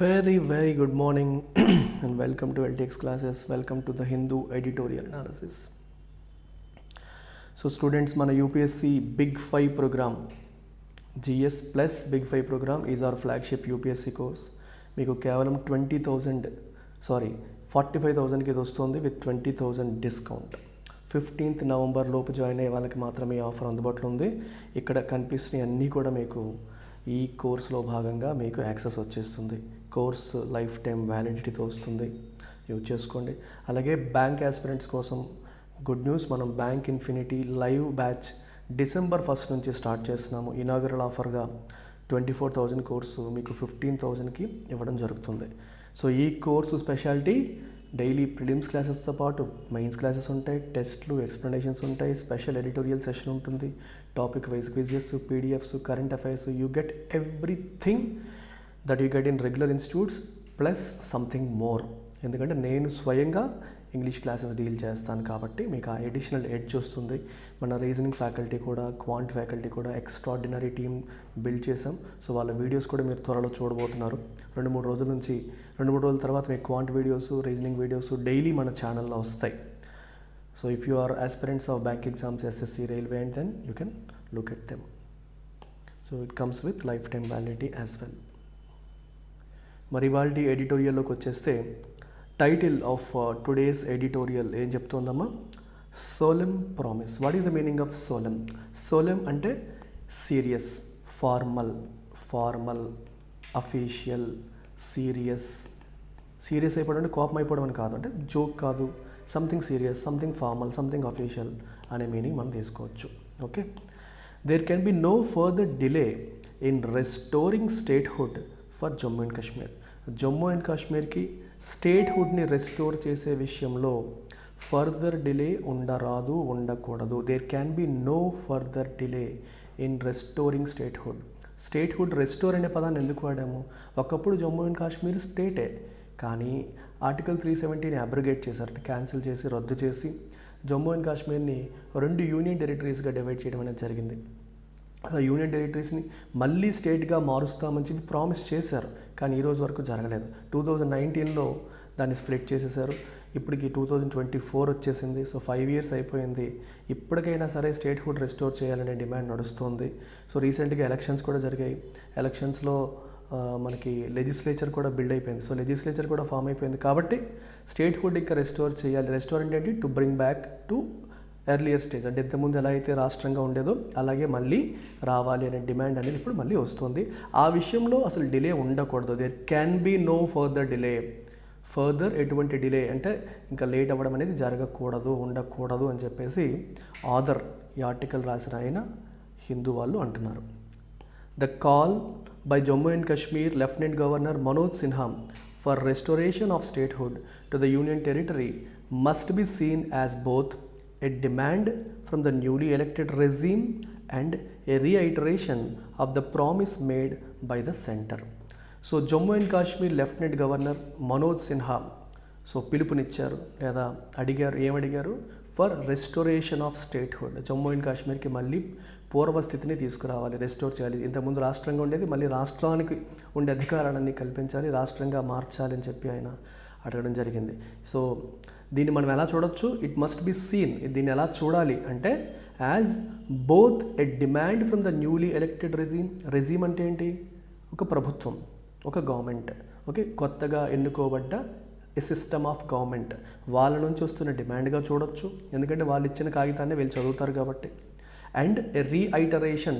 Very good morning and welcome to LTX classes. Welcome to the Hindu editorial analysis. So students, మన UPSC Big 5 program GS plus Big 5 program is our flagship UPSC course. మీకు కేవలం 45,000కి ఇది వస్తుంది with 20,000 discount. 15th November లోపు join అయ్యే వాళ్ళకి మాత్రమే ఈ ఆఫర్ అందుబాటులో ఉంది. ఇక్కడ కనిపిస్తున్న అన్నీ కూడా మీకు ఈ కోర్సులో భాగంగా మీకు యాక్సెస్ వచ్చేస్తుంది. కోర్స్ లైఫ్ టైం వ్యాలిడిటీతో వస్తుంది, యూజ్ చేసుకోండి. అలాగే బ్యాంక్ ఆస్పిరెంట్స్ కోసం గుడ్ న్యూస్, మనం bank infinity live batch December 1 నుంచి స్టార్ట్ చేస్తున్నాము. ఇనాగరల్ ఆఫర్గా 24,000 కోర్సు మీకు 15,000కి ఇవ్వడం జరుగుతుంది. సో ఈ కోర్సు స్పెషాలిటీ డైలీ ప్రిలిమ్స్ క్లాసెస్తో పాటు మెయిన్స్ క్లాసెస్ ఉంటాయి, టెస్ట్లు, ఎక్స్ప్లెనేషన్స్ ఉంటాయి, స్పెషల్ ఎడిటోరియల్ సెషన్ ఉంటుంది, topic wise quizzes, PDFs, current affairs. You get everything that you get in regular institutes plus something more. ఎందుకంటే నేను స్వయంగా ఇంగ్లీష్ క్లాసెస్ డీల్ చేస్తాను కాబట్టి మీకు ఆ ఎడిషనల్ ఎడ్జ్ వస్తుంది. మన రీజనింగ్ ఫ్యాకల్టీ కూడా, క్వాంట్ ఫ్యాకల్టీ కూడా ఎక్స్ట్రాడినరీ టీమ్ బిల్డ్ చేసాం. సో వాళ్ళ వీడియోస్ కూడా మీరు త్వరలో చూడబోతున్నారు. 2-3 రోజుల తర్వాత మీకు quant videos, reasoning videos daily మన ఛానల్లో వస్తాయి. So if you are aspirants of bank exams, SSC, railway, and then you can look at them. So it comes with life time validity as well. మరి ఇవాళ ఎడిటోరియల్లోకి వచ్చేస్తే title of today's editorial ఏం చెప్తుందమ్మా? సోలెమ్ promise. What is the meaning of solemn? Solemn అంటే serious, formal, official, serious అయిపోవడం అంటే కోపం అయిపోవడం అని కాదు, అంటే జోక్ కాదు, something serious, something formal, something official అనే మీనింగ్ మనం తీసుకోవచ్చు. Okay, there can be no further delay in restoring statehood for Jammu and Kashmir. Jammu and కాశ్మీర్కి స్టేట్హుడ్ని రెస్టోర్ చేసే విషయంలో ఫర్దర్ డిలే ఉండకూడదు. There can be no further delay in restoring statehood. Statehood restore అనే పదాన్ని ఎందుకు వాడాము? ఒకప్పుడు జమ్మూ అండ్ కాశ్మీర్ స్టేటే, కానీ ఆర్టికల్ 370ని అబ్రిగేట్ చేశారు, క్యాన్సిల్ చేసి, రద్దు చేసి జమ్మూ అండ్ కాశ్మీర్ని 2 యూనియన్ టెరిటరీస్గా డివైడ్ చేయడం అనేది జరిగింది. ఆ యూనియన్ టెరిటరీస్ని మళ్ళీ స్టేట్గా మారుస్తామని చెప్పి ప్రామిస్ చేశారు, కానీ ఈరోజు వరకు జరగలేదు. 2019లో దాన్ని స్ప్లిట్ చేసేసారు. ఇప్పటికి 2024 వచ్చేసింది. సో 5 years అయిపోయింది. ఇప్పటికైనా సరే స్టేట్హుడ్ రెస్టోర్ చేయాలనే డిమాండ్ నడుస్తుంది. సో రీసెంట్గా ఎలక్షన్స్ కూడా జరిగాయి. ఎలక్షన్స్లో మనకి లెజిస్లేచర్ కూడా బిల్డ్ అయిపోయింది. సో లెజిస్లేచర్ కూడా ఫామ్ అయిపోయింది కాబట్టి స్టేట్హుడ్ ఇంకా రెస్టోర్ చేయాలి. రెస్టోర్ ఏంటి? To bring back to earlier stage, అంటే ఇంతకుముందు ఎలా అయితే రాష్ట్రంగా ఉండేదో అలాగే మళ్ళీ రావాలి అనే డిమాండ్ అనేది ఇప్పుడు మళ్ళీ వస్తుంది. ఆ విషయంలో అసలు డిలే ఉండకూడదు. There can be no further delay. Further ఎటువంటి డిలే అంటే ఇంకా లేట్ అవ్వడం అనేది ఉండకూడదు అని చెప్పేసి ఆథర్ ఈ ఆర్టికల్ రాసిన ఆయన హిందూ వాళ్ళు అంటున్నారు. The call by Jammu and Kashmir lieutenant governor Manoj Sinha for restoration of statehood to the union territory must be seen as both a demand from the newly elected regime and a reiteration of the promise made by the center. So Jammu and Kashmir Lieutenant Governor Manoj Sinha పిలుపునిచ్చారు లేదా ఏమడిగారు? For restoration of statehood. Jammu and కాశ్మీర్కి మళ్ళీ పూర్వస్థితిని తీసుకురావాలి, restore చేయాలి. ఇంతకుముందు రాష్ట్రంగా ఉండేది మళ్ళీ రాష్ట్రానికి ఉండే అధికారాలన్నీ కల్పించాలి, రాష్ట్రంగా మార్చాలి అని చెప్పి ఆయన అడగడం జరిగింది. సో దీన్ని మనం ఎలా చూడొచ్చు? ఇట్ మస్ట్ బి సీన్, దీన్ని ఎలా చూడాలి అంటే as both a demand from the newly elected regime అంటే ఏంటి? ఒక ప్రభుత్వం, ఒక గవర్నమెంట్, ఓకే, కొత్తగా ఎన్నుకోబడ్డ ఏ సిస్టమ్ ఆఫ్ గవర్నమెంట్, వాళ్ళ నుంచి వస్తున్న డిమాండ్గా చూడొచ్చు, ఎందుకంటే వాళ్ళు ఇచ్చిన కాగితాన్ని వీళ్ళు చదువుతారు కాబట్టి. అండ్ రీఐటరేషన్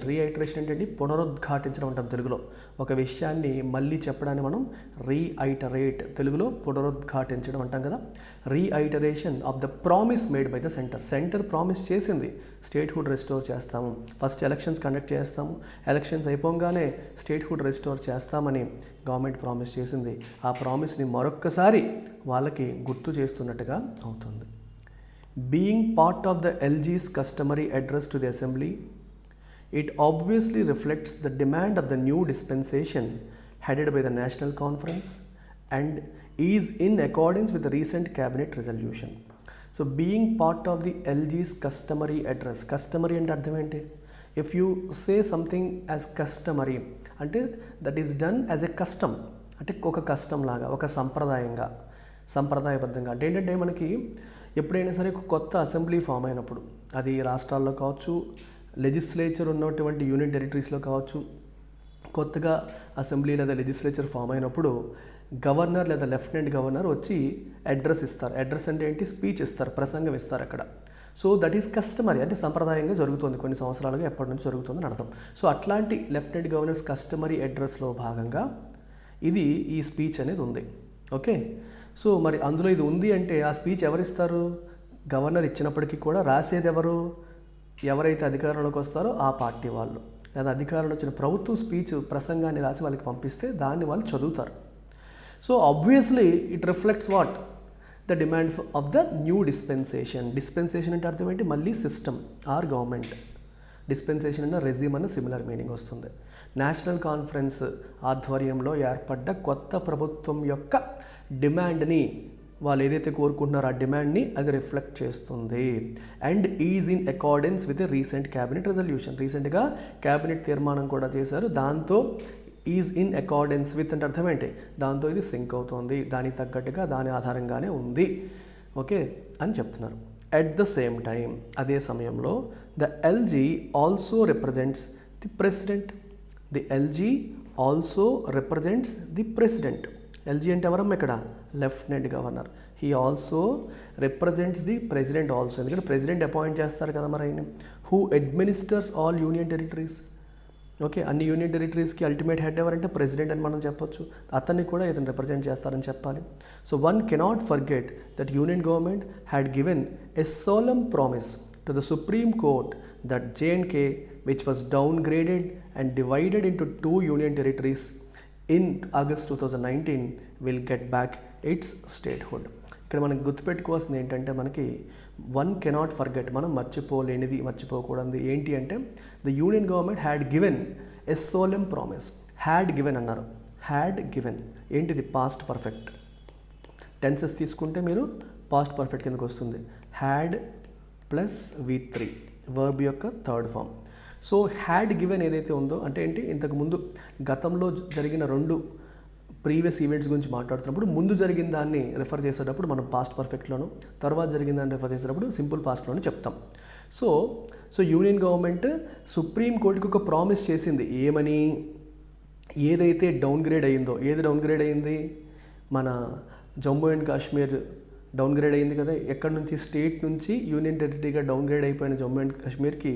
ఏంటంటే పునరుద్ఘాటించడం అంటాం తెలుగులో. ఒక విషయాన్ని మళ్ళీ చెప్పడాన్ని మనం రీఐటరేట్, తెలుగులో పునరుద్ఘాటించడం అంటాం కదా. Reiteration of the promise made by the centre promise చేసింది స్టేట్హుడ్ రెస్టోర్ చేస్తాము, ఫస్ట్ ఎలక్షన్స్ కండక్ట్ చేస్తాము, ఎలక్షన్స్ అయిపోగానే స్టేట్హుడ్ రెస్టోర్ చేస్తామని గవర్నమెంట్ ప్రామిస్ చేసింది. ఆ ప్రామిస్ని మరొక్కసారి వాళ్ళకి గుర్తు చేస్తున్నట్టుగా అవుతుంది. Being part of the LG's customary address to the Assembly, it obviously reflects the demand of the new dispensation headed by the National Conference and is in accordance with the recent cabinet resolution. So being part of the LG's customary address, customary అంటే అర్థం ఏంటి? If you say something as customary అంటే that is done as a custom, అంటే ఒక కష్టం లాగా, ఒక సంప్రదాయబద్ధంగా. అంటే ఏంటంటే మనకి ఎప్పుడైనా సరే ఒక కొత్త అసెంబ్లీ ఫామ్ అయినప్పుడు, అది రాష్ట్రాల్లో కావచ్చు, లెజిస్లేచర్ ఉన్నటువంటి యూనియన్ టెరిటరీస్లో కావచ్చు, కొత్తగా అసెంబ్లీ లేదా లెజిస్లేచర్ ఫామ్ అయినప్పుడు గవర్నర్ లేదా లెఫ్టినెంట్ గవర్నర్ వచ్చి అడ్రస్ ఇస్తారు. అడ్రస్ అంటే ఏంటి? స్పీచ్ ఇస్తారు, ప్రసంగం ఇస్తారు అక్కడ. సో దట్ ఈస్ కస్టమరీ, అంటే సంప్రదాయంగా జరుగుతుంది, కొన్ని సంవత్సరాలుగా ఎప్పటి నుంచి జరుగుతుందని అర్థం. సో అట్లాంటి లెఫ్టినెంట్ గవర్నర్స్ కస్టమరీ అడ్రస్లో భాగంగా ఈ స్పీచ్ అనేది ఉంది. ఓకే, సో మరి అందులో ఇది ఉంది అంటే ఆ స్పీచ్ ఎవరిస్తారు? గవర్నర్ ఇచ్చినప్పటికీ కూడా రాసేది ఎవరైతే అధికారంలోకి వస్తారో ఆ పార్టీ వాళ్ళు, లేదా అధికారంలో వచ్చిన ప్రభుత్వం స్పీచ్ ప్రసంగాన్ని రాసి వాళ్ళకి పంపిస్తే దాన్ని వాళ్ళు చదువుతారు. So obviously it reflects what? The demand of the new dispensation. Dispensation అంటే అర్థం ఏంటి? మళ్ళీ సిస్టమ్ ఆర్ గవర్నమెంట్. డిస్పెన్సేషన్ అన్న రెజ్యూమ్ అన్న సిమిలర్ మీనింగ్ వస్తుంది. నేషనల్ కాన్ఫరెన్స్ ఆధ్వర్యంలో ఏర్పడ్డ కొత్త ప్రభుత్వం యొక్క డిమాండ్ని, వాళ్ళు ఏదైతే కోరుకుంటున్నారో ఆ డిమాండ్ని అది రిఫ్లెక్ట్ చేస్తుంది. And is in accordance with a recent cabinet resolution. రీసెంట్గా క్యాబినెట్ తీర్మానం కూడా చేశారు, దాంతో ఈజ్ ఇన్ అకార్డెన్స్ విత్ అంటే అర్థం ఏంటి? దాంతో ఇది సింక్ అవుతుంది, దానికి తగ్గట్టుగా దాని ఆధారంగానే ఉంది, ఓకే అని చెప్తున్నారు. అట్ ద సేమ్ టైం, అదే సమయంలో the LG also represents the president. The LG also represents the president. LG అంటే ఎవరమ్మా ఇక్కడ? Lieutenant governor. He also represents the president also, ఎందుకంటే ప్రెసిడెంట్ అపాయింట్ చేస్తారు కదా మరి ఆయన. Who administers all union territories. Okay, అన్ని యూనియన్ టెరిటరీస్కి అల్టిమేట్ హెడ్ ఎవరంటే ప్రెసిడెంట్ అని మనం చెప్పొచ్చు. అతన్ని కూడా ఇతను రిప్రజెంట్ చేస్తారని చెప్పాలి. So one cannot forget that union government had given a solemn promise to the supreme court that J&K, which was downgraded and divided into 2 union territories in August 2019, will get back its statehood. ఇక్కడ మనకి గుర్తుపెట్టుకోవాల్సింది ఏంటంటే, మనకి one cannot forget, మనం మర్చిపోకూడదు ఏంటి అంటే, the union government had given a solemn promise. Had given అన్నారు. హ్యాడ్ గివెన్ ఏంటిది? Past perfect. టెన్సెస్ తీసుకుంటే మీరు పాస్ట్ పర్ఫెక్ట్ కిందకు వస్తుంది. హ్యాడ్ ప్లస్ V3 వర్బ్ యొక్క third form. So had given ఏదైతే ఉందో అంటే ఏంటి? ఇంతకుముందు గతంలో జరిగిన 2 ప్రీవియస్ ఈవెంట్స్ గురించి మాట్లాడుతున్నప్పుడు ముందు జరిగిన దాన్ని రిఫర్ చేసేటప్పుడు మనం పాస్ట్ పర్ఫెక్ట్లోను, తర్వాత జరిగిన దాన్ని రిఫర్ చేసేటప్పుడు సింపుల్ పాస్ట్లోనే చెప్తాం. సో యూనియన్ గవర్నమెంట్ సుప్రీం కోర్టుకి ఒక ప్రామిస్ చేసింది. ఏమని? ఏదైతే డౌన్గ్రేడ్ అయ్యిందో, ఏది డౌన్గ్రేడ్ అయ్యింది? మన జమ్మూ అండ్ కాశ్మీర్ డౌన్గ్రేడ్ అయ్యింది కదా. ఎక్కడి నుంచి? స్టేట్ నుంచి యూనియన్ టెరిటరీగా డౌన్గ్రేడ్ అయిపోయిన జమ్మూ అండ్ కాశ్మీర్కి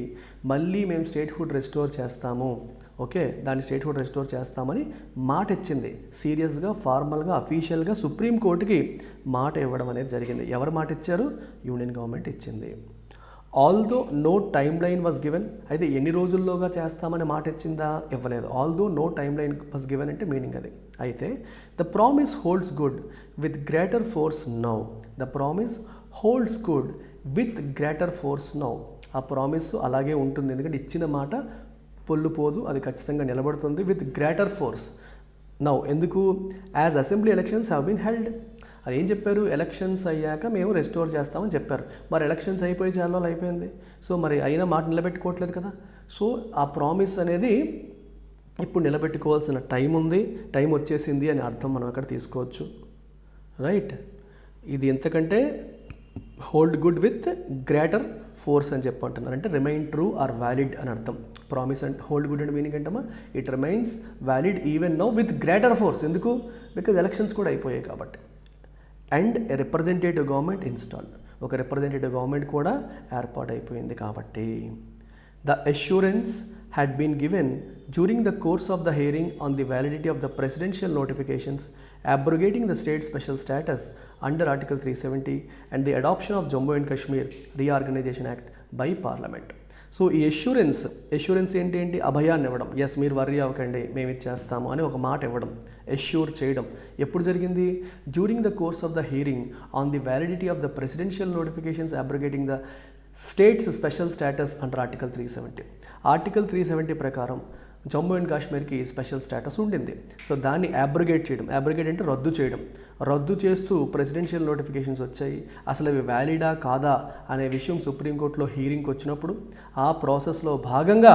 మళ్ళీ మేము స్టేట్హుడ్ రెస్టోర్ చేస్తాము, ఓకే, దాన్ని స్టేట్హుడ్ రెస్టోర్ చేస్తామని మాట ఇచ్చింది. సీరియస్గా, ఫార్మల్గా, అఫీషియల్గా సుప్రీంకోర్టుకి మాట ఇవ్వడం అనేది జరిగింది. ఎవరు మాట ఇచ్చారు? యూనియన్ గవర్నమెంట్ ఇచ్చింది. Although no timeline was given. అయితే ఎన్ని రోజుల్లోగా చేస్తామని మాట ఇచ్చిందా? ఇవ్వలేదు. Although no timeline was given అంటే మీనింగ్ అది. అయితే the promise holds good with greater force now. The promise holds good with greater force now. ఆ ప్రామిస్ అలాగే ఉంటుంది, ఎందుకంటే ఇచ్చిన మాట పొల్లుపోదు, అది ఖచ్చితంగా నిలబడుతుంది. With greater force now. ఎందుకు? As assembly elections have been held. అది ఏం చెప్పారు? ఎలక్షన్స్ అయ్యాక మేము రెస్టోర్ చేస్తామని చెప్పారు. మరి ఎలక్షన్స్ అయిపోయి చాలా రోజులు అయిపోయింది. సో మరి అయినా మాట నిలబెట్టుకోవట్లేదు కదా. సో ఆ ప్రామిస్ అనేది ఇప్పుడు నిలబెట్టుకోవాల్సిన టైం ఉంది, టైం వచ్చేసింది అని అర్థం మనం అక్కడ తీసుకోవచ్చు. రైట్, ఇది ఎంతకంటే hold good with greater force అని చెప్పంటున్నారు. అంటే రిమైన్ ట్రూ ఆర్ వ్యాలిడ్ అని అర్థం. ప్రామిస్ అండ్ హోల్డ్ గుడ్ అంటే మీనింగ్ ఏంటమ్మా? It remains valid even now with greater force. ఎందుకు? బికాజ్ ఎలక్షన్స్ కూడా అయిపోయాయి కాబట్టి. And a representative government installed. ఒక రిప్రజెంటేటివ్ గవర్నమెంట్ కూడా ఏర్పాటైపోయింది కాబట్టి. The assurance had been given during the course of the hearing on the validity of the presidential notifications abrogating the state special status under Article 370 and the adoption of Jammu and Kashmir Reorganization Act by Parliament. So ఈ assurance ఏంటి? అభయాన్ని ఇవ్వడం. Yes, మీరు worry అవ్వకండి, మేము ఇచ్చేస్తాము అని ఒక మాట ఇవ్వడం, అష్యూర్ చేయడం. ఎప్పుడు జరిగింది? During the course of the hearing on the validity of the presidential notifications abrogating the state's special status under article 370. Article 370 ప్రకారం జమ్మూ అండ్ కాశ్మీర్కి స్పెషల్ స్టేటస్ ఉండింది. సో దాన్ని అబ్రోగేట్ చేయడం. అబ్రోగేట్ అంటే రద్దు చేయడం. రద్దు చేస్తూ ప్రెసిడెన్షియల్ నోటిఫికేషన్స్ వచ్చాయి. అసలు అవి వ్యాలిడా కాదా అనే విషయం సుప్రీంకోర్టులో హీరింగ్కి వచ్చినప్పుడు ఆ ప్రాసెస్లో భాగంగా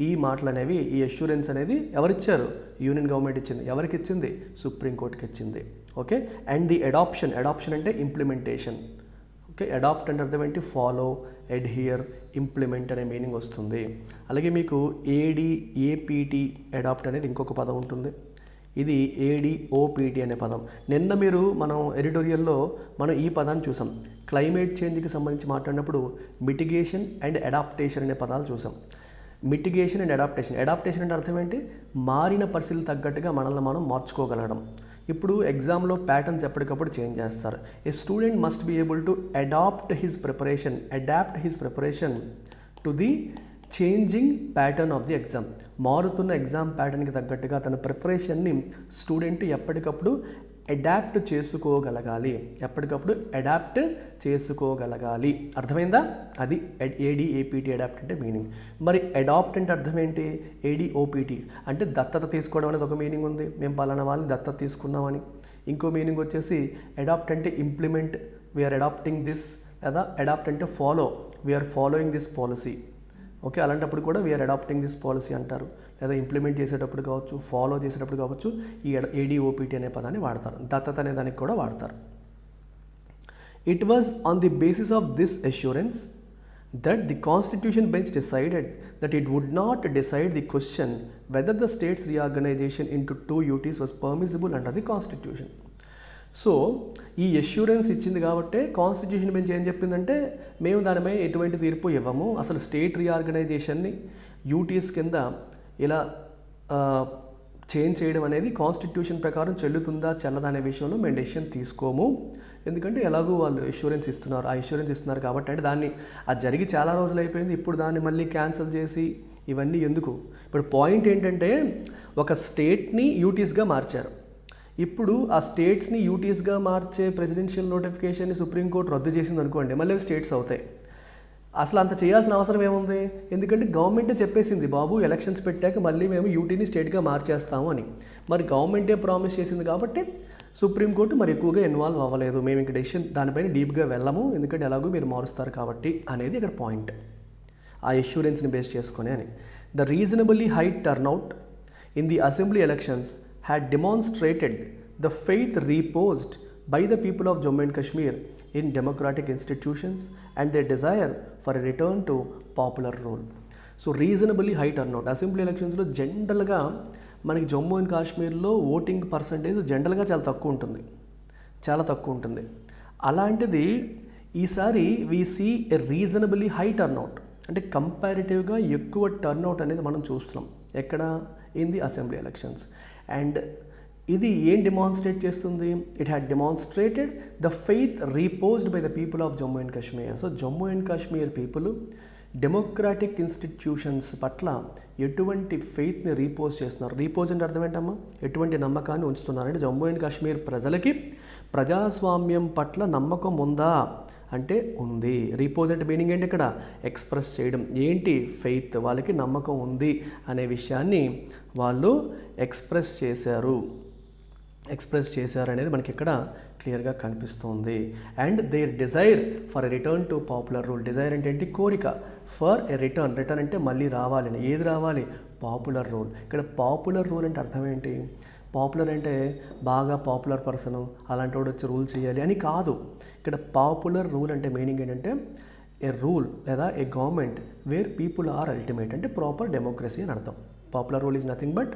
ఈ మాటలు అనేవి, ఈ అష్యూరెన్స్ అనేది ఎవరిచ్చారు? యూనియన్ గవర్నమెంట్ ఇచ్చింది. ఎవరికి ఇచ్చింది? సుప్రీంకోర్టుకి ఇచ్చింది. ఓకే. అండ్ ది అడాప్షన్ అంటే ఇంప్లిమెంటేషన్. ఓకే. అడాప్ట్ అంటే అర్థం ఏంటి? ఫాలో, అడ్హియర్, ఇంప్లిమెంట్ అనే మీనింగ్ వస్తుంది. అలాగే మీకు ఏపీటీ అడాప్ట్ అనేది ఇంకొక పదం ఉంటుంది. ఇది ADOPT అనే పదం. నిన్న మనం ఎడిటోరియల్లో మనం ఈ పదాన్ని చూసాం. క్లైమేట్ చేంజ్కి సంబంధించి మాట్లాడినప్పుడు మిటిగేషన్ అండ్ అడాప్టేషన్ అనే పదాలు చూసాం. మిటిగేషన్ అండ్ అడాప్టేషన్ అంటే అర్థం ఏంటి? మారిన పరిస్థితులు తగ్గట్టుగా మనల్ని మనం మార్చుకోగలగడం. ఇప్పుడు ఎగ్జామ్లో ప్యాటర్న్స్ ఎప్పటికప్పుడు చేంజ్ చేస్తారు. A student must be able to adapt his preparation to the changing pattern of the exam. మారుతున్న ఎగ్జామ్ ప్యాటర్న్కి తగ్గట్టుగా తన ప్రిపరేషన్ని స్టూడెంట్ ఎప్పటికప్పుడు అడాప్ట్ చేసుకోగలగాలి. అర్థమైందా? అది ADAPT అడాప్ట్ అంటే మీనింగ్. మరి అడాప్ట్ అంటే అర్థం ఏంటి? ADOPT అంటే దత్తత తీసుకోవడం అనేది ఒక మీనింగ్ ఉంది. మేము పలానా వాళ్ళని దత్తత తీసుకున్నామని. ఇంకో మీనింగ్ వచ్చేసి అడాప్ట్ అంటే ఇంప్లిమెంట్, వీఆర్ అడాప్టింగ్ దిస్. లేదా అడాప్ట్ అంటే follow, we are following this policy. Okay. అలాంటప్పుడు కూడా వీఆర్ అడాప్టింగ్ దిస్ పాలసీ అంటారు. లేదా ఇంప్లిమెంట్ చేసేటప్పుడు కావచ్చు, ఫాలో చేసేటప్పుడు కావచ్చు, ఈ ADOPT అనే పదాన్ని వాడతారు. దత్తత అనే దానికి కూడా వాడతారు. It was on the basis of this assurance that the Constitution bench decided that it would not decide the question whether the state's reorganization into 2 UTs was permissible under the Constitution. So ఈ assurance ఇచ్చింది కాబట్టి constitution bench ఏం చెప్పిందంటే, మేము దానిపై ఎటువంటి తీర్పు ఇవ్వము, అసలు స్టేట్ రీఆర్గనైజేషన్ని యూటీస్ కింద ఇలా చేంజ్ చేయడం అనేది కాన్స్టిట్యూషన్ ప్రకారం చెల్లుతుందా చెల్లదా అనే విషయంలో మేము డెసిషన్ తీసుకోము. ఎందుకంటే ఎలాగో వాళ్ళు అష్యూరెన్స్ ఇస్తున్నారు కాబట్టి. అంటే దాన్ని అది జరిగి చాలా రోజులు అయిపోయింది, ఇప్పుడు దాన్ని మళ్ళీ క్యాన్సిల్ చేసి ఇవన్నీ ఎందుకు? ఇప్పుడు పాయింట్ ఏంటంటే, ఒక స్టేట్ని యూటీస్గా మార్చారు. ఇప్పుడు ఆ స్టేట్స్ని యూటీస్గా మార్చే ప్రెసిడెన్షియల్ నోటిఫికేషన్ని సుప్రీంకోర్టు రద్దు చేసింది అనుకోండి, మళ్ళీ స్టేట్స్ అవుతాయి. అసలు అంత చేయాల్సిన అవసరం ఏముంది? ఎందుకంటే గవర్నమెంటే చెప్పేసింది, బాబు ఎలక్షన్స్ పెట్టాక మళ్ళీ మేము యూటీని స్టేట్గా మార్చేస్తాము అని. మరి గవర్నమెంటే ప్రామిస్ చేసింది కాబట్టి సుప్రీంకోర్టు మరి ఎక్కువగా ఇన్వాల్వ్ అవ్వలేదు. మేము ఇంక డెసిషన్ దానిపైన డీప్గా వెళ్ళము, ఎందుకంటే ఎలాగో మీరు మారుస్తారు కాబట్టి అనేది ఇక్కడ పాయింట్. ఆ అష్యూరెన్స్ని బేస్ చేసుకొని అని. The reasonably high turnout in the assembly elections had demonstrated the faith reposed by the people of Jammu and Kashmir in democratic institutions and their desire for a return to popular rule. So reasonably high turnout. Assembly ఎలక్షన్స్లో జనరల్గా మనకి Jammu and కాశ్మీర్లో voting percentage జనరల్గా చాలా తక్కువ ఉంటుంది. అలాంటిది ఈసారి we see a reasonably high turnout, అంటే కంపారిటివ్గా ఎక్కువ టర్న్అవుట్ అనేది మనం చూస్తున్నాం. ఎక్కడ? In the assembly elections. And ఇది ఏం డెమాన్స్ట్రేట్ చేస్తుంది? It had demonstrated the faith reposed by the people of Jammu and Kashmir. So Jammu and Kashmir people democratic institutions పట్ల ఎటువంటి ఫెయిత్ని రీపోజ్ చేస్తున్నారు. రీపోజ్ అంటే అర్థం ఏంటమ్మా? ఎటువంటి నమ్మకాన్ని ఉంచుతున్నారంటే జమ్మూ అండ్ కాశ్మీర్ ప్రజలకి ప్రజాస్వామ్యం పట్ల నమ్మకం ఉందా అంటే ఉంది. రీపోజ్ అంటే మీనింగ్ ఏంటి? ఇక్కడ ఎక్స్ప్రెస్ చేయడం. ఏంటి? ఫెయిత్. వాళ్ళకి నమ్మకం ఉంది అనే విషయాన్ని వాళ్ళు ఎక్స్ప్రెస్ చేశారు అనేది మనకి ఇక్కడ క్లియర్గా కనిపిస్తుంది. And their desire for a return to popular rule. Desire అంటే ఏంటి? కోరిక. ఫర్ ఎ రిటర్న్ అంటే మళ్ళీ రావాలని. ఏది రావాలి? Popular rule. ఇక్కడ పాపులర్ రూల్ అంటే అర్థం ఏంటి? పాపులర్ అంటే బాగా పాపులర్ పర్సన్ అలాంటి వాడు వచ్చి రూల్ చేయాలి అని కాదు. ఇక్కడ పాపులర్ రూల్ అంటే మీనింగ్ ఏంటంటే ఏ రూల్ లేదా a government where people are ultimate, అంటే ప్రాపర్ డెమోక్రసీ అని అర్థం. Popular rule is nothing but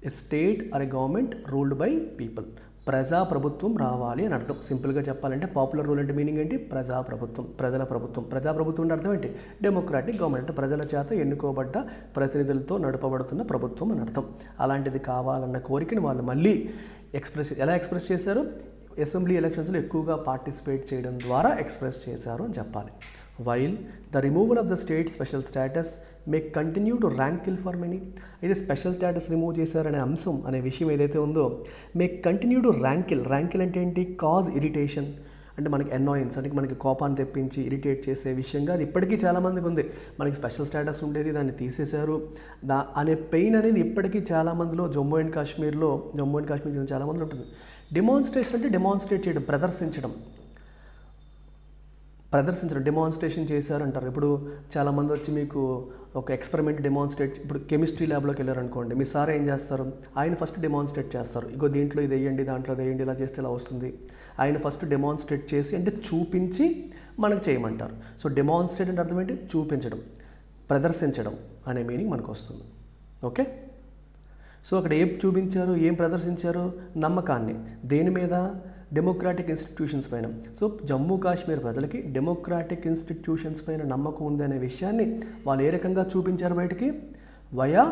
a state or a government ruled by people. ప్రజాప్రభుత్వం రావాలి అని అర్థం. సింపుల్గా చెప్పాలంటే పాపులర్ రూల్ అంటే మీనింగ్ ఏంటి? ప్రజాప్రభుత్వం, ప్రజల ప్రభుత్వం. ప్రజాప్రభుత్వం అంటే అర్థం ఏంటి? డెమోక్రాటిక్ గవర్నమెంట్, అంటే ప్రజల చేత ఎన్నుకోబడ్డ ప్రతినిధులతో నడపబడుతున్న ప్రభుత్వం అని అర్థం. అలాంటిది కావాలన్న కోరికని వాళ్ళు మళ్ళీ ఎలా ఎక్స్ప్రెస్ చేశారు? అసెంబ్లీ ఎలక్షన్స్లో ఎక్కువగా పార్టిసిపేట్ చేయడం ద్వారా ఎక్స్ప్రెస్ చేశారు అని చెప్పాలి. While the removal of the state special status may continue to rankle for many. అయితే స్పెషల్ స్టేటస్ రిమూవ్ చేశారనే అంశం అనే విషయం ఏదైతే ఉందో, మే కంటిన్యూ టు ర్యాంకిల్ అంటే ఏంటి? కాజ్ ఇరిటేషన్, అంటే మనకి అనాయన్స్, అంటే మనకి కోపాన్ని తెప్పించి ఇరిటేట్ చేసే విషయంగా అది ఇప్పటికీ చాలామందికి ఉంది. మనకి స్పెషల్ స్టేటస్ ఉండేది, దాన్ని తీసేశారు అనే పెయిన్ అనేది ఇప్పటికీ చాలామందిలో జమ్మూ అండ్ కాశ్మీర్ చాలామందిలో ఉంటుంది. డెమాన్స్ట్రేషన్ అంటే డెమాన్స్ట్రేట్ చేయడం, ప్రదర్శించడం. ప్రదర్శించడం, డెమాన్స్ట్రేషన్ చేశారు అంటారు. ఇప్పుడు చాలామంది వచ్చి మీకు ఒక ఎక్స్పెరిమెంట్ డెమాన్స్ట్రేట్, ఇప్పుడు కెమిస్ట్రీ ల్యాబ్లోకి వెళ్ళారనుకోండి, మీ సార్ ఏం చేస్తారు, ఆయన ఫస్ట్ డెమాన్స్ట్రేట్ చేస్తారు. ఇగో దీంట్లో ఇది వేయండి, దాంట్లో వేయండి, ఇలా చేస్తే ఇలా వస్తుంది. ఆయన ఫస్ట్ డెమాన్స్ట్రేట్ చేసి, అంటే చూపించి మనకు చేయమంటారు. సో డెమాన్స్ట్రేట్ అంటే అర్థం ఏంటి, చూపించడం, ప్రదర్శించడం అనే మీనింగ్ మనకు వస్తుంది. ఓకే, సో అక్కడ ఏం చూపించారు, ఏం ప్రదర్శించారు, నమ్మకాన్ని. దేని మీద, డెమోక్రాటిక్ ఇన్స్టిట్యూషన్స్ పైన. సో జమ్మూ కాశ్మీర్ ప్రజలకి డెమోక్రాటిక్ ఇన్స్టిట్యూషన్స్ పైన నమ్మకం ఉంది అనే విషయాన్ని వాళ్ళు ఏ రకంగా చూపించారు బయటికి, వయా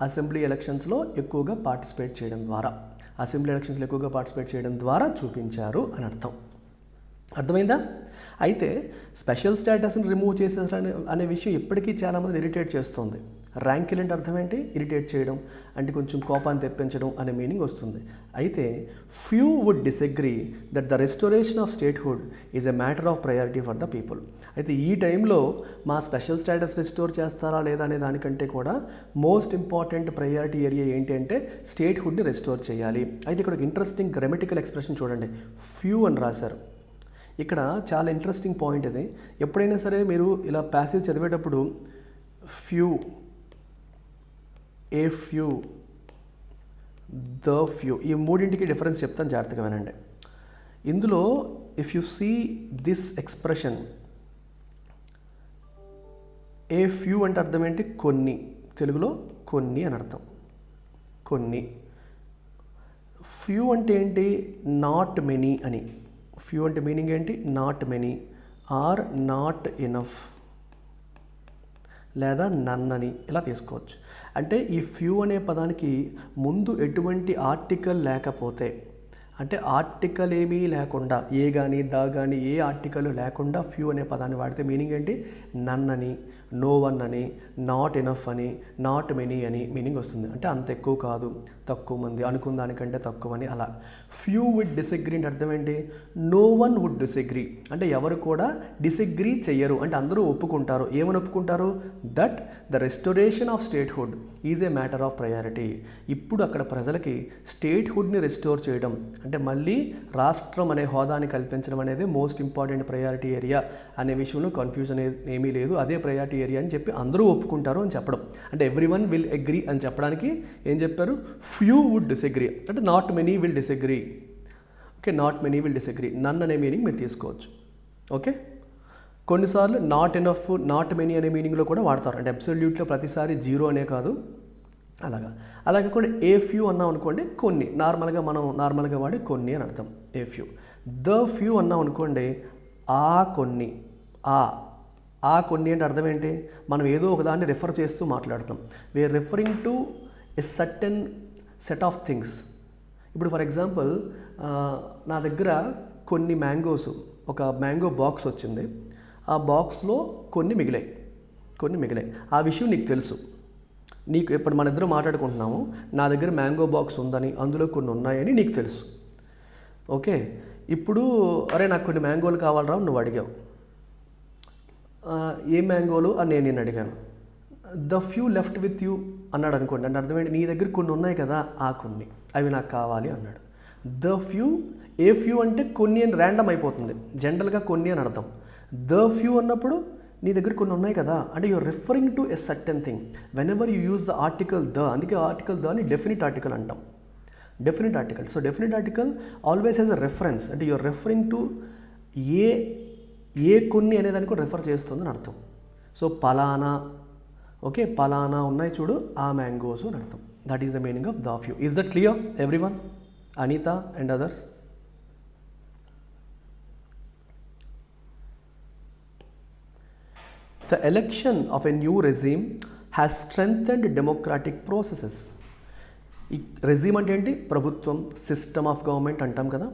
అసెంబ్లీ ఎలక్షన్స్లో ఎక్కువగా పార్టిసిపేట్ చేయడం ద్వారా, అసెంబ్లీ ఎలక్షన్స్లో ఎక్కువగా పార్టిసిపేట్ చేయడం ద్వారా చూపించారు అని అర్థం. అర్థమైందా? అయితే స్పెషల్ స్టేటస్ని రిమూవ్ చేసేసారని అనే విషయం ఇప్పటికీ చాలామంది ఇరిటేట్ చేస్తుంది. ర్యాంకిల్ అంటే అర్థం ఏంటి, ఇరిటేట్ చేయడం, అంటే కొంచెం కోపాన్ని తెప్పించడం అనే మీనింగ్ వస్తుంది. అయితే few would disagree that the restoration of statehood is a matter of priority for the people. అయితే ఈ టైంలో మా స్పెషల్ స్టేటస్ రిస్టోర్ చేస్తారా లేదా అనే దానికంటే కూడా మోస్ట్ ఇంపార్టెంట్ ప్రయారిటీ ఏరియా ఏంటి అంటే స్టేట్హుడ్ని రెస్టోర్ చేయాలి. అయితే ఇక్కడ ఒక ఇంట్రెస్టింగ్ గ్రామటికల్ ఎక్స్ప్రెషన్ చూడండి, ఫ్యూ అని రాశారు. ఇక్కడ చాలా ఇంట్రెస్టింగ్ పాయింట్ ఇది. ఎప్పుడైనా సరే మీరు ఇలా ప్యాసేజ్ చదివేటప్పుడు few, a few, the few, ఈ మూడింటికి డిఫరెన్స్ చెప్తాను, జాగ్రత్తగా వినండి. ఇందులో if you see this expression, a few అంటే అర్థం ఏంటి, కొన్ని, తెలుగులో కొన్ని అని అర్థం, కొన్ని. ఫ్యూ అంటే ఏంటి, నాట్ మెనీ అని. ఫ్యూ అంటే మీనింగ్ ఏంటి, not many or not enough లేదా నన్ అని ఇలా తీసుకోవచ్చు. అంటే ఈ ఫ్యూ అనే పదానికి ముందు ఎటువంటి ఆర్టికల్ లేకపోతే, అంటే ఆర్టికల్ ఏమీ లేకుండా, ఏ కానీ దా కానీ ఏ ఆర్టికల్ లేకుండా ఫ్యూ అనే పదాన్ని వాడితే మీనింగ్ ఏంటి, నన్ అని, నో వన్ అని, నాట్ ఎనఫ్ అని, నాట్ మెనీ అని మీనింగ్ వస్తుంది. అంటే అంత ఎక్కువ కాదు, తక్కువ మంది, అనుకున్న దానికంటే తక్కువ అని అలా. ఫ్యూ వుడ్ డిసగ్రీ అంటే అర్థం ఏంటి, నో వన్ వుడ్ డిసగ్రీ, అంటే ఎవరు కూడా డిసగ్రీ చెయ్యరు, అంటే అందరూ ఒప్పుకుంటారు. ఏమని ఒప్పుకుంటారు, that the restoration of statehood is a matter of priority. ఇప్పుడు అక్కడ ప్రజలకి స్టేట్హుడ్ని రెస్టోర్ చేయడం, అంటే మళ్ళీ రాష్ట్రం అనే హోదాని కల్పించడం అనేది మోస్ట్ ఇంపార్టెంట్ ప్రయారిటీ ఏరియా అనే విషయంలో కన్ఫ్యూజన్ ఏమీ లేదు. అదే ప్రయారిటీ ఏరియా అని చెప్పి అందరూ ఒప్పుకుంటారు అని చెప్పడం, అంటే ఎవ్రీవన్ విల్ అగ్రీ అని చెప్పడానికి ఏం చెప్పారు, ఫ్యూ వుడ్ డిసగ్రీ, అంటే not many will disagree. Okay, not many will disagree, none అనే మీనింగ్ మీరు తీసుకోవచ్చు. ఓకే, కొన్నిసార్లు నాట్ ఎనఫ్, నాట్ మెనీ అనే మీనింగ్లో కూడా వాడతారు, అంటే అబ్సల్యూట్లో ప్రతిసారి జీరో అనే కాదు, అలాగే కూడా ఏ ఫ్యూ అన్నాం అనుకోండి, కొన్ని, మనం నార్మల్గా వాడే కొన్ని అని అర్థం, ఏ ఫ్యూ. ద ఫ్యూ అన్నాం అనుకోండి, ఆ కొన్ని, ఆ కొన్ని అంటే అర్థం ఏంటి, మనం ఏదో ఒకదాన్ని రెఫర్ చేస్తూ మాట్లాడతాం. We are referring to a certain set of things. ఇప్పుడు ఫర్ ఎగ్జాంపుల్ నా దగ్గర కొన్ని మ్యాంగోస్, ఒక మ్యాంగో బాక్స్ వచ్చింది, ఆ బాక్స్లో కొన్ని మిగిలాయి, ఆ విషయం నీకు తెలుసు. నీకు ఇప్పుడు మన ఇద్దరు మాట్లాడుకుంటున్నాము, నా దగ్గర మ్యాంగో బాక్స్ ఉందని, అందులో కొన్ని ఉన్నాయని నీకు తెలుసు. ఓకే, ఇప్పుడు అరే నాకు కొన్ని మ్యాంగోలు కావాలరా నువ్వు అడిగావు, ఏ మ్యాంగోలు అని నేను అడిగాను. The few left with you అన్నాడు అనుకోండి, అంటే అర్థమేంటి, నీ దగ్గర కొన్ని ఉన్నాయి కదా, ఆ కొన్ని అవి నాకు కావాలి అన్నాడు. ద ఫ్యూ, ఏ ఫ్యూ అంటే కొన్ని అని ర్యాండమ్ అయిపోతుంది, జనరల్గా కొన్ని అని అర్థం. ద ఫ్యూ అన్నప్పుడు నీ దగ్గర కొన్ని ఉన్నాయి కదా, అంటే you are referring to a certain thing whenever you use the article the. అందుకే ఆర్టికల్ ద అని డెఫినిట్ ఆర్టికల్ అంటాం, definite article. So definite article always has a reference, అంటే యూఆర్ రెఫరింగ్ టు ఏ కొన్ని అనేదానికి కూడా రెఫర్ చేస్తుందని అర్థం. So పలానా, ఓకే, పలానా ఉన్నాయి చూడు ఆ మ్యాంగోస్ అని అర్థం. That is the meaning of the few. Is that clear everyone? Anitha and others? The election of a new regime has strengthened democratic processes. ఈ రెజీమ్ అంటే ఏంటి, ప్రభుత్వం, సిస్టమ్ ఆఫ్ గవర్నమెంట్ అంటాం కదా.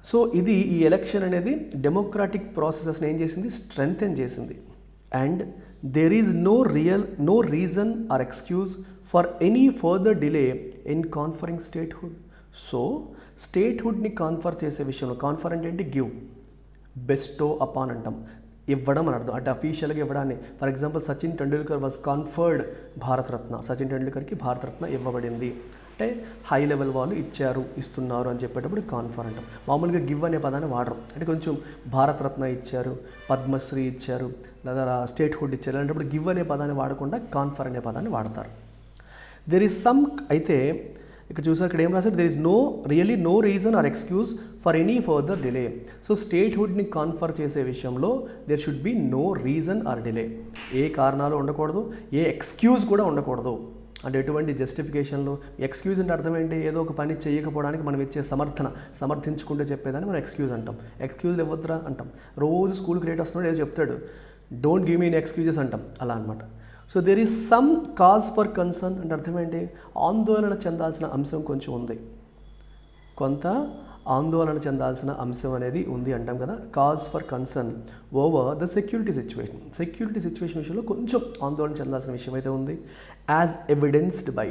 సో ఇది, ఈ ఎలక్షన్ అనేది డెమోక్రాటిక్ ప్రాసెసెస్ని ఏం చేసింది, స్ట్రెంగ్తెన్ చేసింది. And there is no reason or excuse for any further delay in conferring statehood. So స్టేట్హుడ్ని కాన్ఫర్ చేసే విషయంలో, కాన్ఫర్ అంటే ఏంటి, గివ్, బెస్టో అపాన్ అంటాం, ఇవ్వడం అని అర్థం, అంటే అఫీషియల్గా ఇవ్వడాన్ని. For example Sachin Tendulkar was conferred Bharat Ratna, Sachin టెండూల్కర్కి భారతరత్న ఇవ్వబడింది. అంటే హై లెవెల్ వాళ్ళు ఇస్తున్నారు అని చెప్పేటప్పుడు కాన్ఫర్ అంటాం. మామూలుగా గివ్ అనే పదాన్ని వాడరు. అంటే కొంచెం భారతరత్న ఇచ్చారు, పద్మశ్రీ ఇచ్చారు, లేదా స్టేట్హుడ్ ఇచ్చారు అలాంటప్పుడు గివ్ అనే పదాన్ని వాడకుండా కాన్ఫర్ అనే పదాన్ని వాడతారు. దెర్ ఈజ్ సమ్ అయితే ఇక్కడ చూసారు, ఇక్కడ ఏం రాశారు, there is really no reason or excuse for any further delay. So స్టేట్హుడ్ని కాన్ఫర్ చేసే విషయంలో there should be no reason or delay. ఏ కారణాలు ఉండకూడదు, ఏ ఎక్స్క్యూజ్ కూడా ఉండకూడదు. అంటే ఎటువంటి జస్టిఫికేషన్లు, ఎక్స్క్యూజ్ అంటే అర్థం ఏంటి, ఏదో ఒక పని చేయకపోవడానికి మనం ఇచ్చే సమర్థించుకుంటే చెప్పేదాన్ని మనం ఎక్స్క్యూజ్ అంటాం. ఎక్స్క్యూజ్లు ఇవ్వద్దురా అంటాం. రోజు స్కూల్కి లేట్ వస్తున్నాడు ఏదో చెప్తాడు, don't give me in excuses అంటాం, అలా అనమాట. So there is some cause for concern అంటే అర్థం ఏంటి, ఆందోళన చెందాల్సిన అంశం కొంచెం ఉంది, కొంత ఆందోళన చెందాల్సిన అంశం అనేది ఉంది అంటాం కదా. Cause for concern over the security situation విషయంలో కొంచెం ఆందోళన చెందాల్సిన విషయం అయితే ఉంది. యాజ్ ఎవిడెన్స్డ్ బై,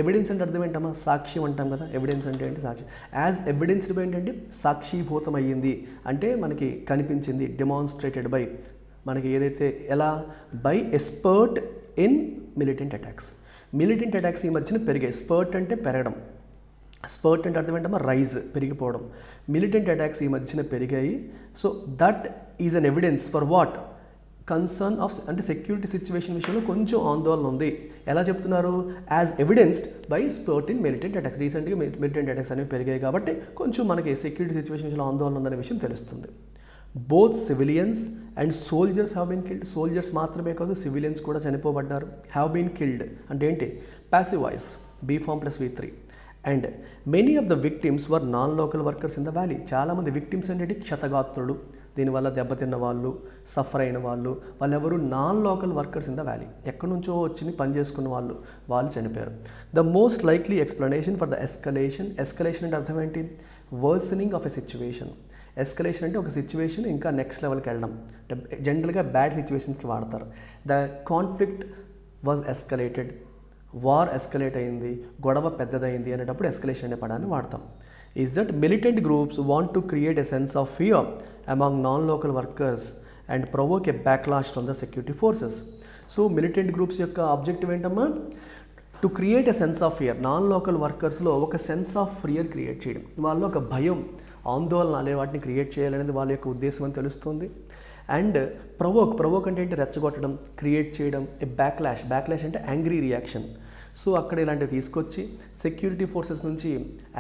ఎవిడెన్స్ అంటే అర్థం ఏంటమ్మా, సాక్ష్యం అంటాం కదా. ఎవిడెన్స్ అంటే ఏంటి, సాక్ష్యం. యాజ్ ఎవిడెన్స్డ్ బై ఏంటంటే సాక్షీభూతం అయ్యింది అంటే మనకి కనిపించింది, డెమాన్స్ట్రేటెడ్ బై మనకి ఏదైతే ఎలా, by expert in militant attacks. Militant attacks ఈ మధ్యన పెరిగాయి. స్పర్ట్ అంటే పెరగడం, స్పర్ట్ అంటే అర్థం ఏంటమ్మా, రైజ్, పెరిగిపోవడం. మిలిటెంట్ అటాక్స్ ఈ మధ్యన పెరిగాయి. So that is an evidence for what, concern of అంటే సెక్యూరిటీ సిచ్యువేషన్ విషయంలో కొంచెం ఆందోళన ఉంది. ఎలా చెప్తున్నారు, as evidenced by spurt in militant attacks. రీసెంట్గా మిలిటెంట్ అటాక్స్ అనేవి పెరిగాయి కాబట్టి కొంచెం మనకి సెక్యూరిటీ సిచ్యువేషన్ విషయంలో ఆందోళన ఉందనే విషయం తెలుస్తుంది. Both civilians and soldiers have been killed. Soldiers మాత్రమే కాదు, సివిలియన్స్ కూడా చనిపోబడ్డారు. హ్యావ్ బీన్ కిల్డ్ అంటే ఏంటి, passive voice, be form plus V3. And many of the victims were non local workers in the valley. చాలామంది విక్టిమ్స్ అంటే క్షతగాత్రులు, దీనివల్ల దెబ్బతిన్న వాళ్ళు, సఫర్ అయిన వాళ్ళు ఎవరు, non local workers in the valley, ఎక్కడి నుంచో వచ్చి పని చేసుకున్న వాళ్ళు చనిపోయారు. The most likely explanation for the escalation అంటే అర్థం ఏంటి, worsening of a situation. Escalation అంటే ఒక సిచ్యువేషన్ ఇంకా నెక్స్ట్ లెవెల్కి వెళ్ళడం, జనరల్గా బ్యాడ్ సిచ్యువేషన్స్కి వాడతారు. The conflict was escalated, war escalate అయింది, గొడవ పెద్దదైంది అనేటప్పుడు ఎస్కలేషన్ అనే పదాన్ని వాడతాం. Is that militant groups want to create a sense of fear among non local workers and provoke a backlash from the security forces. So militant groups యొక్క objective ఏంటమ్మా, to create a sense of fear. Non local వర్కర్స్లో ఒక sense of fear create చేయడం, వాళ్ళలో ఒక భయం, ఆందోళన అనే వాటిని క్రియేట్ చేయాలనేది వాళ్ళ యొక్క ఉద్దేశం అని తెలుస్తుంది. అండ్ ప్రొవోక్ అంటే ఏంటి, రెచ్చగొట్టడం, క్రియేట్ చేయడం. ఏ బ్యాక్లాష్ అంటే యాంగ్రీ రియాక్షన్. సో అక్కడ ఇలాంటివి తీసుకొచ్చి సెక్యూరిటీ ఫోర్సెస్ నుంచి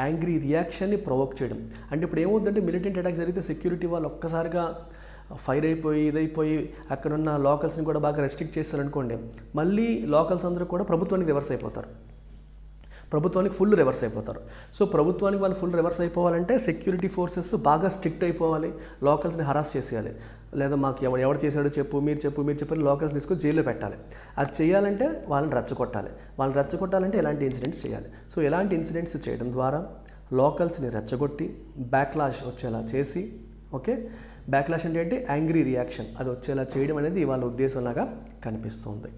యాంగ్రీ రియాక్షన్ని ప్రొవోక్ చేయడం. అంటే ఇప్పుడు ఏమవుతుందంటే మిలిటెంట్ అటాక్ జరిగితే సెక్యూరిటీ వాళ్ళు ఒక్కసారిగా ఫైర్ అయిపోయి ఇదైపోయి అక్కడున్న లోకల్స్ని కూడా బాగా రెస్ట్రిక్ట్ చేస్తారనుకోండి, మళ్ళీ లోకల్స్ అందరూ కూడా ప్రభుత్వానికి రివర్స్ అయిపోతారు, ప్రభుత్వానికి ఫుల్ రివర్స్ అయిపోతారు. సో ప్రభుత్వానికి వాళ్ళు ఫుల్ రివర్స్ అయిపోవాలంటే సెక్యూరిటీ ఫోర్సెస్ బాగా స్ట్రిక్ట్ అయిపోవాలి, లోకల్స్ని హరాస్ చేసేయాలి. లేదా మాకు ఎవరు చేశాడో చెప్పు, మీరు చెప్పని లోకల్స్ తీసుకొని జైల్లో పెట్టాలి. అది చేయాలంటే వాళ్ళని రెచ్చగొట్టాలంటే ఎలాంటి ఇన్సిడెంట్స్ చేయాలి. సో ఎలాంటి ఇన్సిడెంట్స్ చేయడం ద్వారా లోకల్స్ని రెచ్చగొట్టి బ్యాక్లాష్ వచ్చేలా చేసి, ఓకే, బ్యాక్లాష్ అంటే ఏంటి, యాంగ్రీ రియాక్షన్, అది వచ్చేలా చేయడం అనేది వాళ్ళ ఉద్దేశంలాగా కనిపిస్తుంది.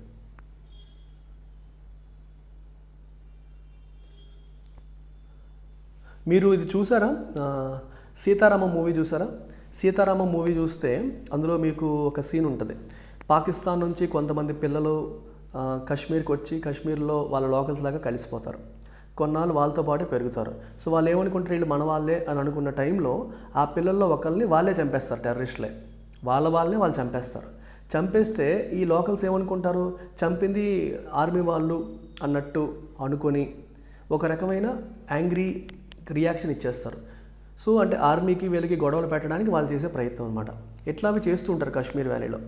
మీరు ఇది చూసారా, సీతారామం మూవీ చూసారా? సీతారామం మూవీ చూస్తే అందులో మీకు ఒక సీన్ ఉంటుంది. పాకిస్తాన్ నుంచి కొంతమంది పిల్లలు కాశ్మీర్కి వచ్చి కాశ్మీర్లో వాళ్ళ లోకల్స్ లాగా కలిసిపోతారు, కొన్నాళ్ళు వాళ్ళతో పాటు పెరుగుతారు. సో వాళ్ళు ఏమనుకుంటారు, వీళ్ళు మన వాళ్ళే అని అనుకున్న టైంలో ఆ పిల్లల్లో ఒకరిని వాళ్ళే చంపేస్తారు, టెర్రరిస్టులే, వాళ్ళనే వాళ్ళు చంపేస్తారు. చంపేస్తే ఈ లోకల్స్ ఏమనుకుంటారు, చంపింది ఆర్మీ వాళ్ళు అన్నట్టు అనుకొని ఒక రకమైన యాంగ్రీ రియాక్షన్ ఇచ్చేస్తారు. సో అంటే ఆర్మీకి వీళ్ళకి గొడవలు పెట్టడానికి వాళ్ళు చేసే ప్రయత్నం అనమాట. ఇట్లా అవి చేస్తూ ఉంటారు కాశ్మీర్ వ్యాలీలో.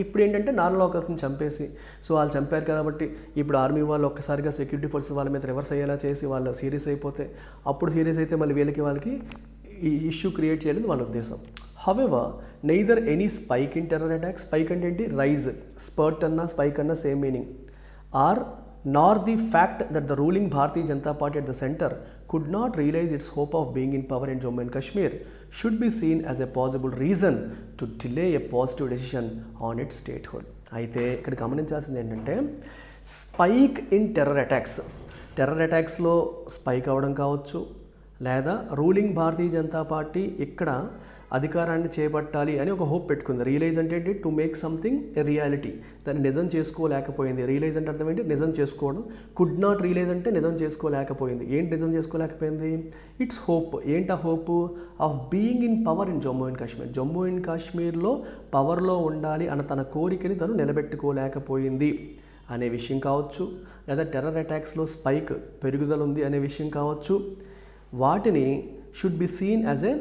ఇప్పుడు ఏంటంటే నాన్ లోకల్స్ని చంపేసి, సో వాళ్ళు చంపారు కాబట్టి ఇప్పుడు ఆర్మీ వాళ్ళు ఒక్కసారిగా సెక్యూరిటీ ఫోర్సెస్ వాళ్ళ మీద రివర్స్ అయ్యేలా చేసి వాళ్ళు సీరియస్ అయిపోతే, అప్పుడు సీరియస్ అయితే మళ్ళీ వాళ్ళకి ఈ ఇష్యూ క్రియేట్ చేయాలని వాళ్ళ ఉద్దేశం. However neither any spike in terror attack, spike అంటే ఏంటి, రైజ్, స్పర్ట్ అన్నా స్పైక్ అన్నా same meaning, or nor the fact that the ruling Bharatiya Janata Party at the center could not realize its hope of being in power in Jammu and Kashmir should be seen as a possible reason to delay a positive decision on its statehood. అయితే ఇక్కడ గమనించాల్సింది ఏంటంటే, spike in terror అటాక్స్లో spike అవ్వడం కావచ్చు, లేదా ruling Bharatiya Janata party ఇక్కడ అధికారాన్ని చేపట్టాలి అని ఒక హోప్ పెట్టుకుంది. రియలైజ్ అంటే ఏంటి? To make something a reality. దాన్ని నిజం చేసుకోలేకపోయింది. రియలైజ్ అంటే అర్థం ఏంటి? నిజం చేసుకోవడం. కుడ్ నాట్ రియలైజ్ అంటే నిజం చేసుకోలేకపోయింది. ఏంటి నిజం చేసుకోలేకపోయింది? It's hope. ఏంటి ఆ hope? Of being in power in Jammu and Kashmir. Jammu and కాశ్మీర్లో పవర్లో ఉండాలి అన్న తన కోరికని తను నిలబెట్టుకోలేకపోయింది అనే విషయం కావచ్చు, లేదా టెర్రర్ అటాక్స్లో స్పైక్ పెరుగుదల ఉంది అనే విషయం కావచ్చు. వాటిని should be seen as a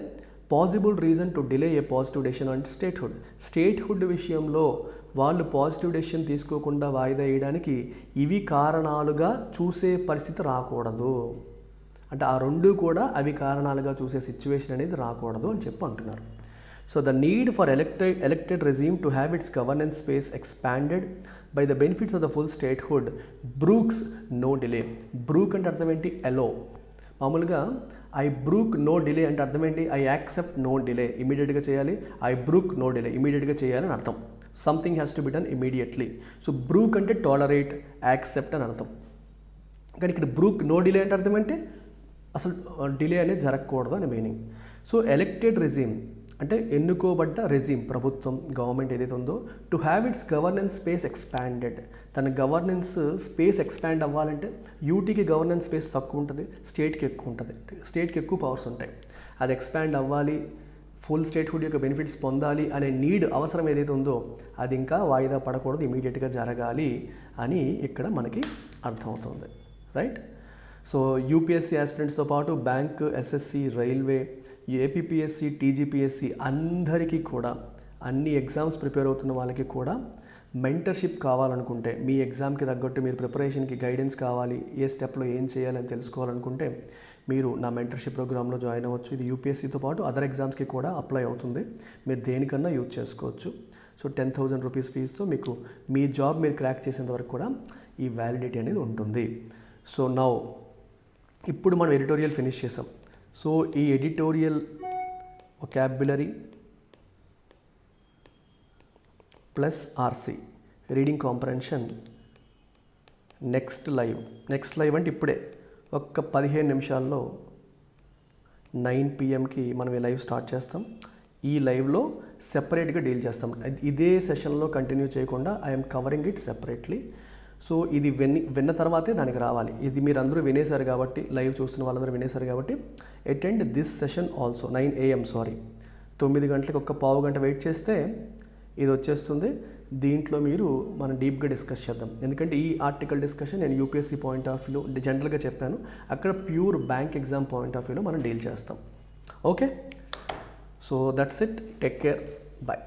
possible reason to delay A positive decision on statehood. Statehood విషయంలో వాళ్ళు పాజిటివ్ డెసిషన్ తీసుకోకుండా వాయిదా వేయడానికి ఇవి కారణాలుగా చూసే పరిస్థితి రాకూడదు. అంటే ఆ రెండు కూడా అవి కారణాలుగా చూసే సిచ్యువేషన్ అనేది రాకూడదు అని చెప్పి అంటున్నారు. So the need for elected regime to have its governance space expanded by the benefits of the full statehood brooks no delay. Brook అంటే అర్థం ఏంటి? అలో. మామూలుగా ఐ బ్రూక్ నో డిలే అంటే అర్థం ఏంటి? I accept no delay. ఇమీడియట్గా చేయాలి. I brook no delay, ఇమీడియట్గా చేయాలని అర్థం. Something has to be done immediately. So brook అంటే టాలరేట్, యాక్సెప్ట్ అని అర్థం. కానీ ఇక్కడ బ్రూక్ నో డిలే అంటే అర్థం ఏంటి? అసలు డిలే అనేది జరగకూడదు అని మీనింగ్. సో ఎలక్టెడ్ రెజిమ్ అంటే ఎన్నుకోబడ్డ రెజిమ్, ప్రభుత్వం, గవర్నమెంట్ ఏదైతే ఉందో, to have it's governance space expanded. తన గవర్నెన్స్ స్పేస్ ఎక్స్పాండ్ అవ్వాలంటే యూటీకి గవర్నెన్స్ స్పేస్ తక్కువ ఉంటుంది, స్టేట్కి ఎక్కువ ఉంటుంది. స్టేట్కి ఎక్కువ పవర్స్ ఉంటాయి. అది ఎక్స్పాండ్ అవ్వాలి, ఫుల్ స్టేట్హుడ్ యొక్క బెనిఫిట్స్ పొందాలి అనే నీడ్, అవసరం ఏదైతే ఉందో అది ఇంకా వాయిదా పడకూడదు, ఇమీడియట్గా జరగాలి అని ఇక్కడ మనకి అర్థమవుతుంది. రైట్. సో యూపీఎస్సీ ఆస్పిరెంట్స్తో పాటు bank, SSC, railway, APPSC, TGPSC అందరికీ కూడా, అన్ని ఎగ్జామ్స్ ప్రిపేర్ అవుతున్న వాళ్ళకి కూడా మెంటర్షిప్ కావాలనుకుంటే, మీ ఎగ్జామ్కి తగ్గట్టు మీరు ప్రిపరేషన్కి గైడెన్స్ కావాలి, ఏ స్టెప్లో ఏం చేయాలని తెలుసుకోవాలనుకుంటే మీరు నా మెంటర్షిప్ ప్రోగ్రాంలో జాయిన్ అవ్వచ్చు. ఇది యూపీఎస్సీతో పాటు అదర్ ఎగ్జామ్స్కి కూడా అప్లై అవుతుంది. మీరు దేనికన్నా యూజ్ చేసుకోవచ్చు. సో 10,000 రూపీస్ ఫీజుతో మీకు మీ జాబ్ మీరు క్రాక్ చేసేంత వరకు కూడా ఈ వ్యాలిడిటీ అనేది ఉంటుంది. సో నౌ ఇప్పుడు మనం ఎడిటోరియల్ ఫినిష్ చేసాం. సో ఈ editorial vocabulary plus RC reading comprehension next live అంటే ఇప్పుడే ఒక్క 15 నిమిషాల్లో 9 PM మనం ఈ లైవ్ స్టార్ట్ చేస్తాం. ఈ లైవ్లో సెపరేట్గా డీల్ చేస్తాం. ఇదే సెషన్లో కంటిన్యూ చేయకుండా I'm covering it separately. So ఇది విన్న తర్వాతే దానికి రావాలి. ఇది మీరు అందరూ వినేశారు కాబట్టి, లైవ్ చూస్తున్న వాళ్ళందరూ వినేశారు కాబట్టి attend this session also 9 AM 9 గంటలకు ఒక పావు గంట వెయిట్ చేస్తే ఇది వచ్చేస్తుంది. దీంట్లో మీరు మనం డీప్గా డిస్కస్ చేద్దాం. ఎందుకంటే ఈ ఆర్టికల్ డిస్కషన్ నేను యూపీఎస్సీ పాయింట్ ఆఫ్ వ్యూలో జనరల్గా చెప్పాను, అక్కడ pure bank exam point of వ్యూలో మనం డీల్ చేస్తాం. Okay, so that's it. Take care, bye.